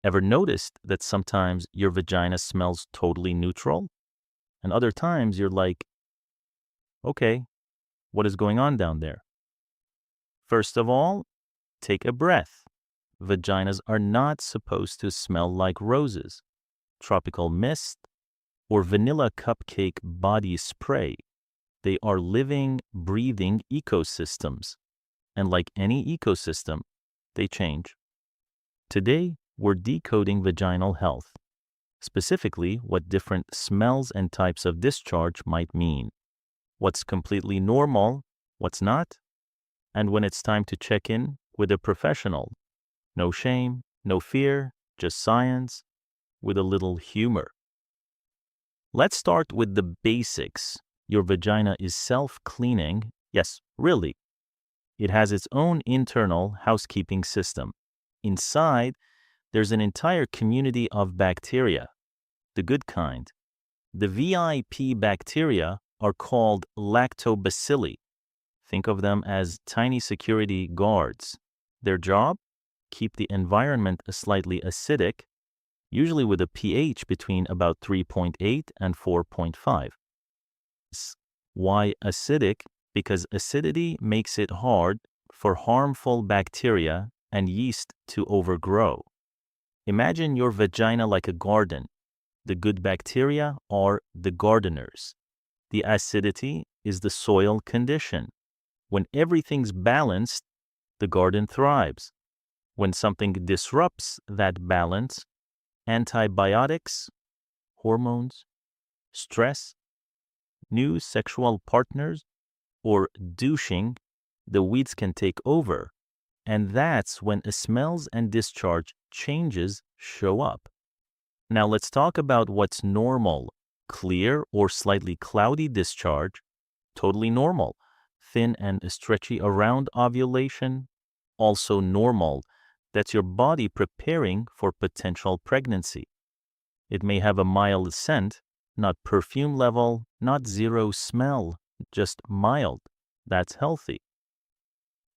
Ever noticed that sometimes your vagina smells totally neutral? And other times you're like, okay, what is going on down there? First of all, take a breath. Vaginas are not supposed to smell like roses, tropical mist, or vanilla cupcake body spray. They are living, breathing ecosystems. And like any ecosystem, they change. Today, we're decoding vaginal health, specifically what different smells and types of discharge might mean, what's completely normal, what's not, and when it's time to check in with a professional. No shame, no fear, just science with a little humor. Let's start with the basics. Your vagina is self-cleaning. Yes, really. It has its own internal housekeeping system. Inside, there's an entire community of bacteria, the good kind. The VIP bacteria are called lactobacilli. Think of them as tiny security guards. Their job? Keep the environment slightly acidic, usually with a pH between about 3.8 and 4.5. Why acidic? Because acidity makes it hard for harmful bacteria and yeast to overgrow. Imagine your vagina like a garden. The good bacteria are the gardeners. The acidity is the soil condition. When everything's balanced, the garden thrives. When something disrupts that balance, antibiotics, hormones, stress, new sexual partners, or douching, the weeds can take over. And that's when smells and discharge changes show up. Now let's talk about what's normal. Clear or slightly cloudy discharge, totally normal. Thin and stretchy around ovulation, also normal. That's your body preparing for potential pregnancy. It may have a mild scent, not perfume level, not zero smell, just mild. That's healthy.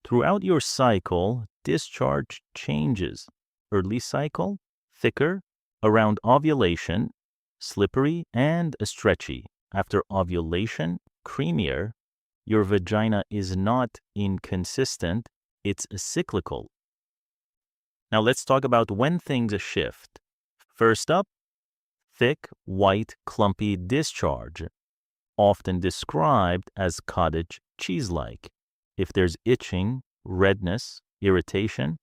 Throughout your cycle, discharge changes. Early cycle, thicker, around ovulation, slippery and stretchy. After ovulation, creamier. Your vagina is not inconsistent, it's cyclical. Now let's talk about when things shift. First up, thick, white, clumpy discharge, often described as cottage cheese-like. If there's itching, redness, irritation,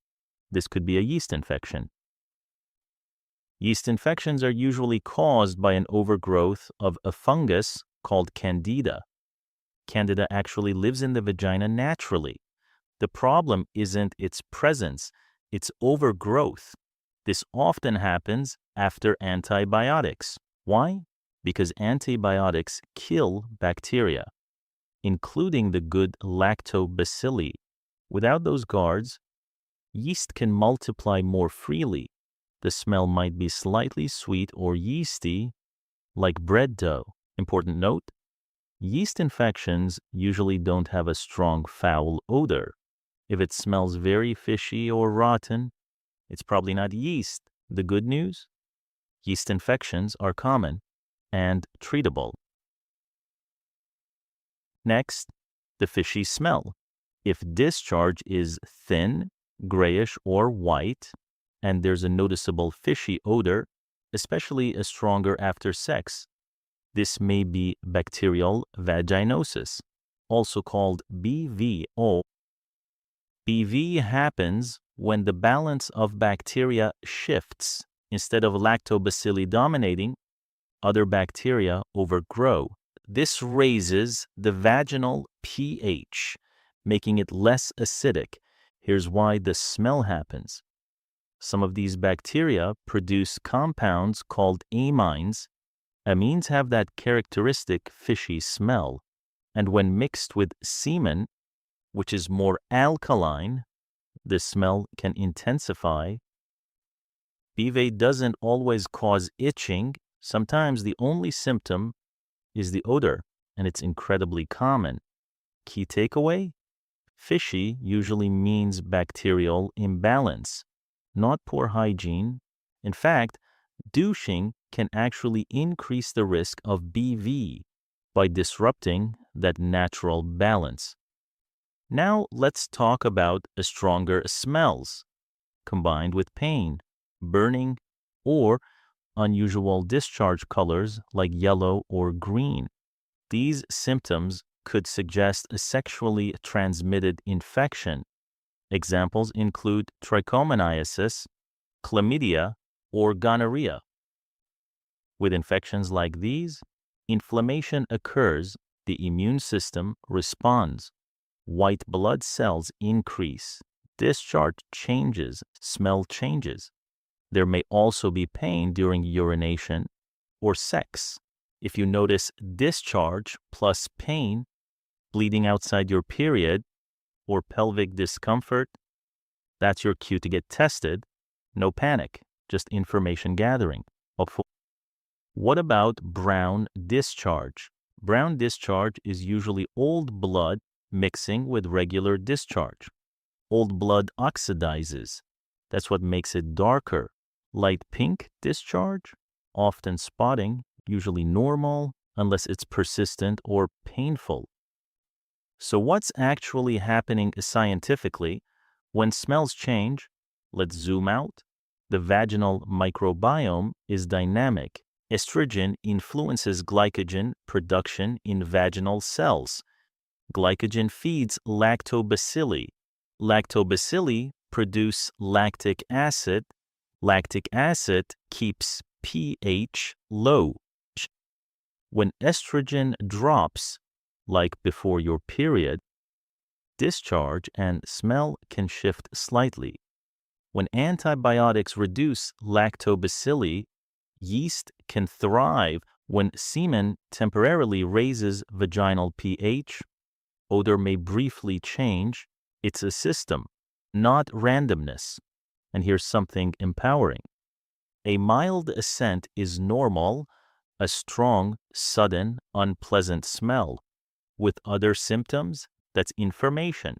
this could be a yeast infection. Yeast infections are usually caused by an overgrowth of a fungus called Candida. Candida actually lives in the vagina naturally. The problem isn't its presence, it's overgrowth. This often happens after antibiotics. Why? Because antibiotics kill bacteria, including the good lactobacilli. Without those guards, yeast can multiply more freely. The smell might be slightly sweet or yeasty, like bread dough. Important note, yeast infections usually don't have a strong foul odor. If it smells very fishy or rotten, it's probably not yeast. The good news? Yeast infections are common and treatable. Next, the fishy smell. If discharge is thin, grayish, or white, and there's a noticeable fishy odor, especially a stronger after sex, this may be bacterial vaginosis, also called BVO. BV happens when the balance of bacteria shifts. Instead of lactobacilli dominating, other bacteria overgrow. This raises the vaginal pH, making it less acidic. Here's why the smell happens. Some of these bacteria produce compounds called amines. Amines have that characteristic fishy smell, and when mixed with semen, which is more alkaline, the smell can intensify. BV doesn't always cause itching. Sometimes the only symptom is the odor, and it's incredibly common. Key takeaway? Fishy usually means bacterial imbalance, not poor hygiene. In fact, douching can actually increase the risk of BV by disrupting that natural balance. Now let's talk about stronger smells combined with pain, burning, or unusual discharge colors like yellow or green. These symptoms could suggest a sexually transmitted infection. Examples include trichomoniasis, chlamydia, or gonorrhea. With infections like these, inflammation occurs, the immune system responds, white blood cells increase, discharge changes, smell changes. There may also be pain during urination or sex. If you notice discharge plus pain, bleeding outside your period, or pelvic discomfort, that's your cue to get tested. No panic, just information gathering. What about brown discharge? Brown discharge is usually old blood mixing with regular discharge. Old blood oxidizes. That's what makes it darker. Light pink discharge, often spotting, usually normal, unless it's persistent or painful. So what's actually happening scientifically when smells change? Let's zoom out. The vaginal microbiome is dynamic. Estrogen influences glycogen production in vaginal cells. Glycogen feeds lactobacilli. Lactobacilli produce lactic acid. Lactic acid keeps pH low. When estrogen drops, like before your period, discharge and smell can shift slightly. When antibiotics reduce lactobacilli, yeast can thrive. When semen temporarily raises vaginal pH, odor may briefly change. It's a system, not randomness. And here's something empowering. A mild scent is normal. A strong, sudden, unpleasant smell with other symptoms, that's information.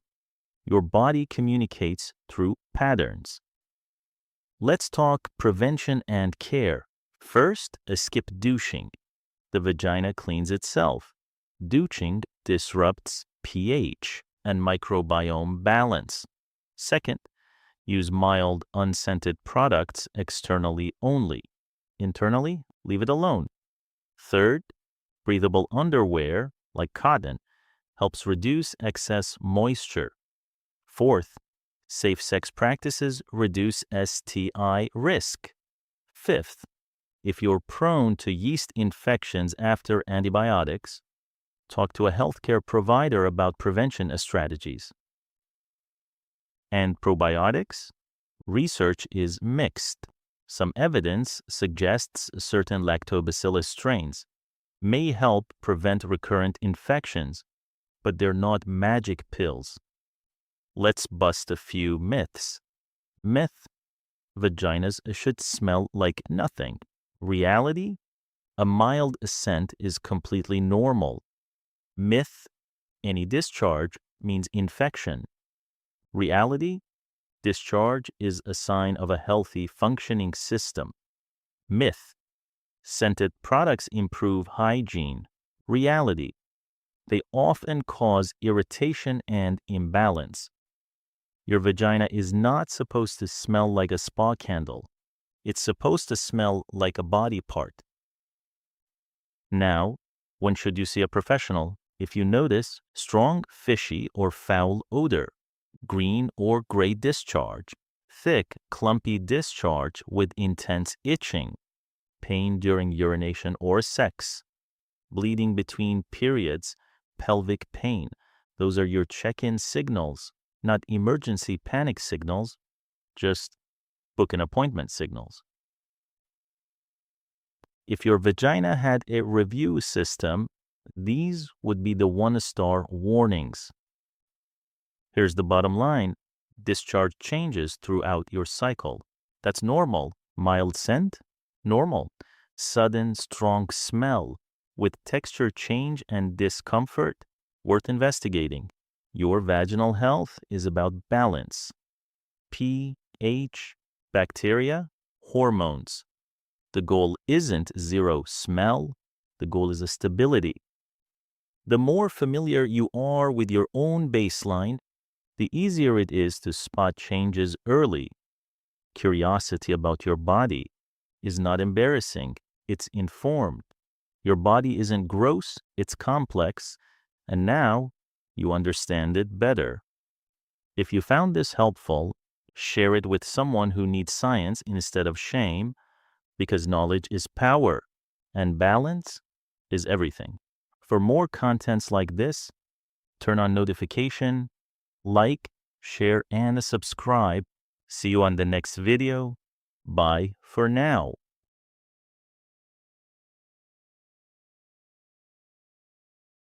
Your body communicates through patterns. Let's talk prevention and care. First, skip douching. The vagina cleans itself. Douching disrupts pH and microbiome balance. Second, use mild, unscented products externally only. Internally, leave it alone. Third, breathable underwear, like cotton, helps reduce excess moisture. Fourth, safe sex practices reduce STI risk. Fifth, if you're prone to yeast infections after antibiotics, talk to a healthcare provider about prevention strategies. And probiotics? Research is mixed. Some evidence suggests certain lactobacillus strains may help prevent recurrent infections, but they're not magic pills. Let's bust a few myths. Myth: vaginas should smell like nothing. Reality: a mild scent is completely normal. Myth: any discharge means infection. Reality: discharge is a sign of a healthy, functioning system. Myth: scented products improve hygiene. Reality: they often cause irritation and imbalance. Your vagina is not supposed to smell like a spa candle. It's supposed to smell like a body part. Now, when should you see a professional? If you notice strong, fishy, or foul odor, green or gray discharge, thick, clumpy discharge with intense itching, pain during urination or sex, bleeding between periods, pelvic pain, those are your check-in signals, not emergency panic signals, just book an appointment signals. If your vagina had a review system, these would be the 1-star warnings. Here's the bottom line. Discharge changes throughout your cycle. That's normal. Mild scent? Normal. Sudden, strong smell with texture change and discomfort? Worth investigating. Your vaginal health is about balance. pH, bacteria, hormones. The goal isn't zero smell, the goal is a stability. The more familiar you are with your own baseline, the easier it is to spot changes early. Curiosity about your body is not embarrassing, it's informed. Your body isn't gross, it's complex, and now you understand it better. If you found this helpful, share it with someone who needs science instead of shame, because knowledge is power and balance is everything. For more contents like this, turn on notification, like, share, and subscribe. See you on the next video. Bye for now.